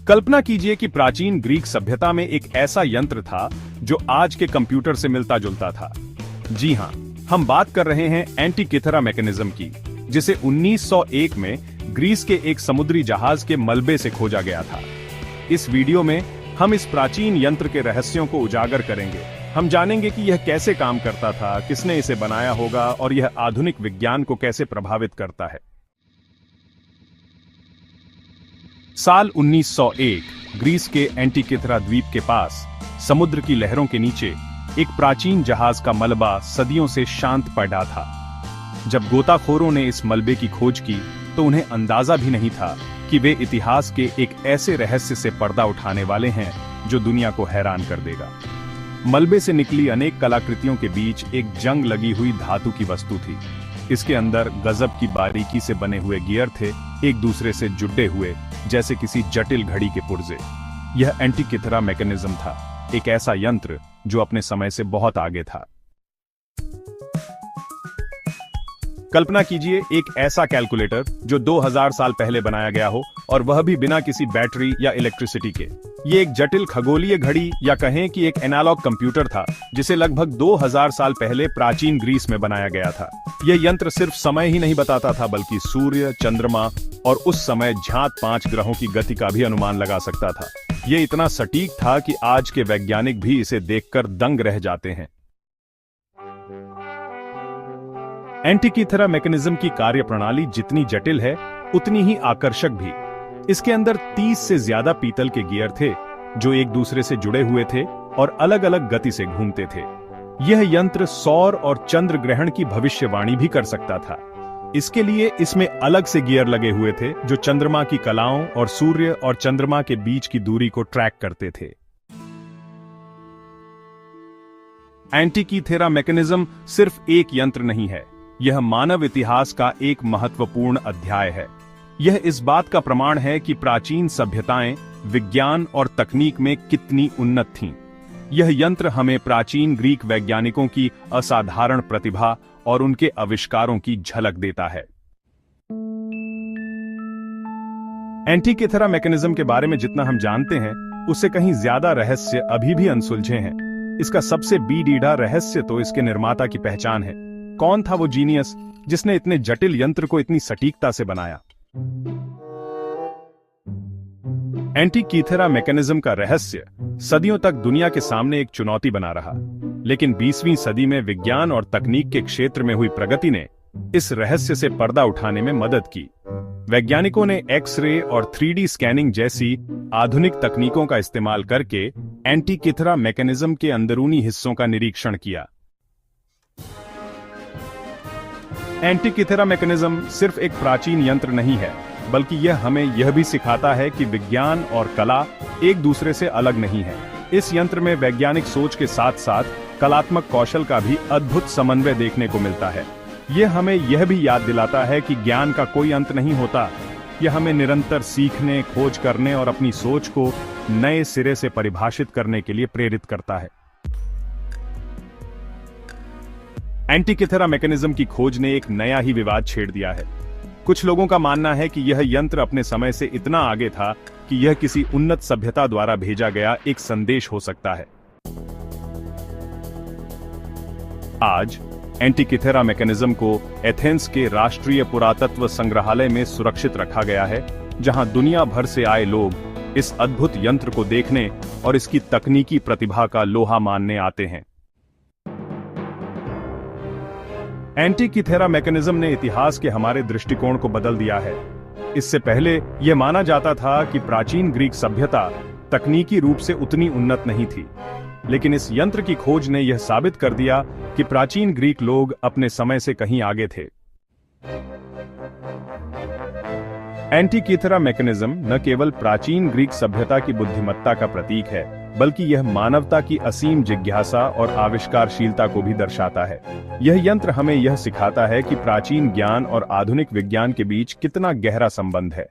कल्पना कीजिए कि प्राचीन ग्रीक सभ्यता में एक ऐसा यंत्र था जो आज के कंप्यूटर से मिलता जुलता था। जी हां, हम बात कर रहे हैं एंटिकिथेरा मैकेनिज्म की, जिसे 1901 में ग्रीस के एक समुद्री जहाज के मलबे से खोजा गया था। इस वीडियो में हम इस प्राचीन यंत्र के रहस्यों को उजागर करेंगे। हम जानेंगे कि यह कैसे काम करता था, किसने इसे बनाया होगा और यह आधुनिक विज्ञान को कैसे प्रभावित करता है। साल 1901 ग्रीस के एंटिकिथेरा द्वीप के पास समुद्र की लहरों के नीचे एक प्राचीन जहाज का मलबा सदियों से शांत पड़ा था। जब गोताखोरों ने इस मलबे की खोज की तो उन्हें अंदाजा भी नहीं था कि वे इतिहास के एक ऐसे रहस्य से पर्दा उठाने वाले हैं जो दुनिया को हैरान कर देगा। मलबे से निकली अनेक कलाकृतियों के बीच एक जंग लगी हुई धातु की वस्तु थी। इसके अंदर गजब की बारीकी से बने हुए गियर थे, एक दूसरे से जुड़े हुए जैसे किसी जटिल घड़ी के पुर्जे। यह एंटिकिथेरा मैकेनिज्म था, एक ऐसा यंत्र जो अपने समय से बहुत आगे था। कल्पना कीजिए एक ऐसा कैलकुलेटर जो 2000 साल पहले बनाया गया हो, और वह भी बिना किसी बैटरी या इलेक्ट्रिसिटी के। ये एक जटिल खगोलीय घड़ी या कहें कि एक एनालॉग कंप्यूटर था जिसे लगभग 2000 साल पहले प्राचीन ग्रीस में बनाया गया था। यह यंत्र सिर्फ समय ही नहीं बताता था, बल्कि सूर्य, चंद्रमा और उस समय ज्ञात 5 ग्रहों की गति का भी अनुमान लगा सकता था। यह इतना सटीक था कि आज के वैज्ञानिक भी इसे देखकर दंग रह जाते हैं। एंटिकिथेरा मैकेनिज्म की कार्यप्रणाली जितनी जटिल है, उतनी ही आकर्षक भी। इसके अंदर 30 से ज्यादा पीतल के गियर थे जो एक दूसरे से जुड़े हुए थे और अलग अलग गति से घूमते थे। यह यंत्र सौर और चंद्र ग्रहण की भविष्यवाणी भी कर सकता था। इसके लिए इसमें अलग से गियर लगे हुए थे जो चंद्रमा की कलाओं और सूर्य और चंद्रमा के बीच की दूरी को ट्रैक करते थे। एंटिकिथेरा मैकेनिज्म सिर्फ एक यंत्र नहीं है, यह मानव इतिहास का एक महत्वपूर्ण अध्याय है। यह इस बात का प्रमाण है कि प्राचीन सभ्यताएं विज्ञान और तकनीक में कितनी उन्नत थीं। यह यंत्र हमें प्राचीन ग्रीक वैज्ञानिकों की असाधारण प्रतिभा और उनके आविष्कारों की झलक देता है। एंटिकिथेरा मैकेनिज्म के बारे में जितना हम जानते हैं, उससे कहीं ज्यादा रहस्य अभी भी अनसुलझे हैं। इसका सबसे बीडीडा रहस्य तो इसके निर्माता की पहचान है। कौन था वो जीनियस जिसने इतने जटिल यंत्र को इतनी सटीकता से बनाया? एंटिकिथेरा मैकेनिज्म का रहस्य सदियों तक दुनिया के सामने एक चुनौती बना रहा, लेकिन 20वीं सदी में विज्ञान और तकनीक के क्षेत्र में हुई प्रगति ने इस रहस्य से पर्दा उठाने में मदद की। वैज्ञानिकों ने एक्स-रे और 3D स्कैनिंग जैसी आधुनिक तकनीकों का इस्तेमाल करके एंटिकिथेरा मैकेनिज्म के अंदरूनी हिस्सों का निरीक्षण किया। एंटिकिथेरा मैकेनिज्म सिर्फ एक प्राचीन यंत्र नहीं है, बल्कि यह हमें यह भी सिखाता है कि विज्ञान और कला एक दूसरे से अलग नहीं है। इस यंत्र में वैज्ञानिक सोच के साथ साथ कलात्मक कौशल का भी अद्भुत समन्वय देखने को मिलता है। यह हमें यह भी याद दिलाता है कि ज्ञान का कोई अंत नहीं होता। यह हमें निरंतर सीखने, खोज करने और अपनी सोच को नए सिरे से परिभाषित करने के लिए प्रेरित करता है। एंटिकिथेरा मैकेनिज्म की खोज ने एक नया ही विवाद छेड़ दिया है। कुछ लोगों का मानना है कि यह यंत्र अपने समय से इतना आगे था कि यह किसी उन्नत सभ्यता द्वारा भेजा गया एक संदेश हो सकता है। आज एंटिकिथेरा मैकेनिज्म को एथेंस के राष्ट्रीय पुरातत्व संग्रहालय में सुरक्षित रखा गया है, जहां दुनिया भर से आए लोग इस अद्भुत यंत्र को देखने और इसकी तकनीकी प्रतिभा का लोहा मानने आते हैं। एंटिकिथेरा मैकेनिज्म ने इतिहास के हमारे दृष्टिकोण को बदल दिया है। इससे पहले यह माना जाता था कि प्राचीन ग्रीक सभ्यता तकनीकी रूप से उतनी उन्नत नहीं थी, लेकिन इस यंत्र की खोज ने यह साबित कर दिया कि प्राचीन ग्रीक लोग अपने समय से कहीं आगे थे। एंटिकिथेरा मैकेनिज्म न केवल प्राचीन ग्रीक सभ्यता की बुद्धिमत्ता का प्रतीक है, बल्कि यह मानवता की असीम जिज्ञासा और आविष्कारशीलता को भी दर्शाता है। यह यंत्र हमें यह सिखाता है कि प्राचीन ज्ञान और आधुनिक विज्ञान के बीच कितना गहरा संबंध है।